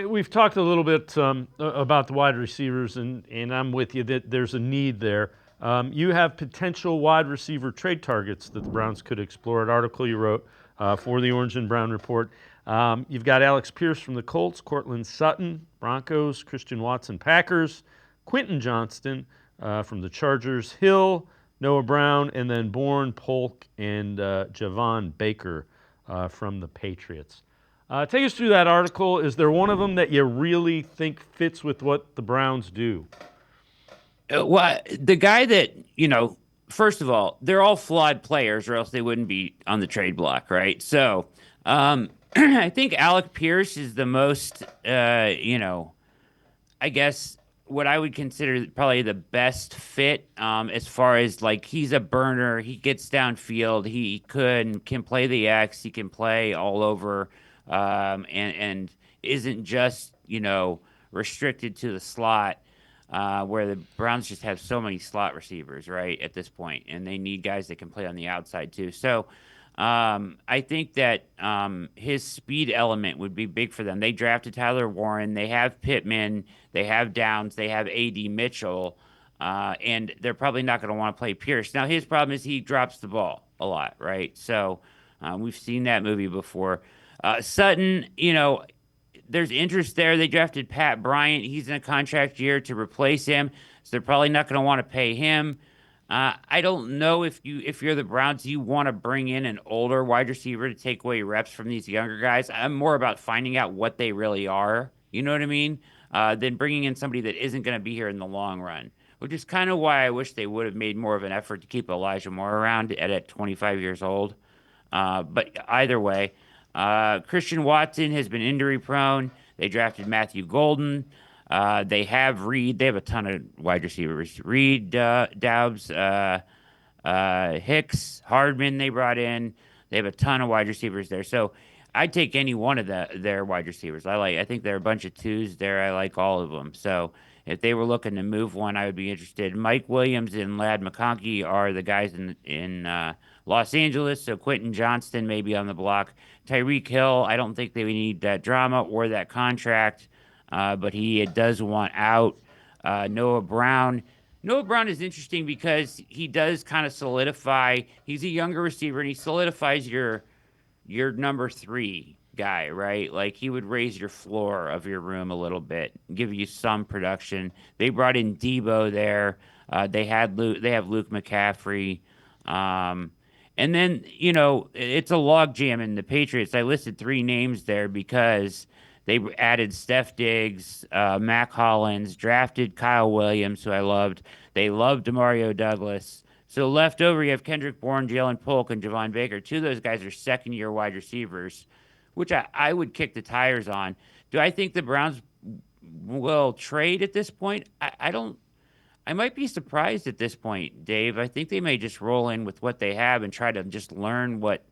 We've talked a little bit about the wide receivers, and I'm with you that there's a need there. You have potential wide receiver trade targets that the Browns could explore. An article you wrote for the Orange and Brown Report. You've got Alex Pierce from the Colts, Cortland Sutton, Broncos, Christian Watson, Packers, Quentin Johnston from the Chargers, Hill, Noah Brown, and then Bourne, Polk, and Javon Baker from the Patriots. Take us through that article. Is there one of them that you really think fits with what the Browns do? Well, the guy that, first of all, they're all flawed players, or else they wouldn't be on the trade block, right? So, I think Alec Pierce is the most, I guess what I would consider probably the best fit, as far as like he's a burner. He gets downfield. He can play the X. He can play all over, and isn't just restricted to the slot. Where the Browns just have so many slot receivers, right, at this point, and they need guys that can play on the outside too. So I think that his speed element would be big for them. They drafted Tyler Warren. They have Pittman. They have Downs. They have A.D. Mitchell. And they're probably not going to want to play Pierce. Now, his problem is he drops the ball a lot, right? So we've seen that movie before. Sutton, there's interest there. They drafted Pat Bryant. He's in a contract year to replace him, so they're probably not going to want to pay him. I don't know if you're the Browns, you want to bring in an older wide receiver to take away reps from these younger guys. I'm more about finding out what they really are. You know what I mean? Than bringing in somebody that isn't going to be here in the long run. Which is kind of why I wish they would have made more of an effort to keep Elijah Moore around at 25 years old. But either way, Christian Watson has been injury prone. They drafted Matthew Golden. They have Reed. They have a ton of wide receivers. Reed, Doubs, Hicks, Hardman. They brought in. They have a ton of wide receivers there. So I'd take any one of their wide receivers. I think there are a bunch of twos there. I like all of them. So if they were looking to move one, I would be interested. Mike Williams and Lad McConkey are the guys in Los Angeles. So Quentin Johnston may be on the block. Tyreek Hill, I don't think they need that drama or that contract, but he does want out. Noah Brown. Noah Brown is interesting because he does kind of solidify. He's a younger receiver and he solidifies your number three guy, right? Like he would raise your floor of your room a little bit, give you some production. They brought in Debo there. They had Luke. They have Luke McCaffrey. And then it's a logjam in the Patriots. I listed three names there because they added Steph Diggs, Mac Hollins, drafted Kyle Williams, who I loved. They loved Demario Douglas. So left over, you have Kendrick Bourne, Jalen Polk, and Javon Baker. Two of those guys are second-year wide receivers, which I would kick the tires on. Do I think the Browns will trade at this point? I don't. I might be surprised at this point, Dave. I think they may just roll in with what they have and try to just learn what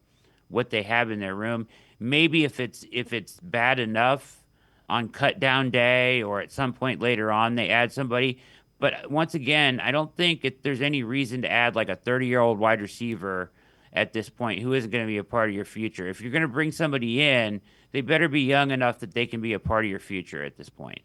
they have in their room. Maybe if it's bad enough on cut down day or at some point later on they add somebody. But once again, I don't think there's any reason to add like a 30-year-old wide receiver at this point who isn't going to be a part of your future. If you're going to bring somebody in, they better be young enough that they can be a part of your future at this point.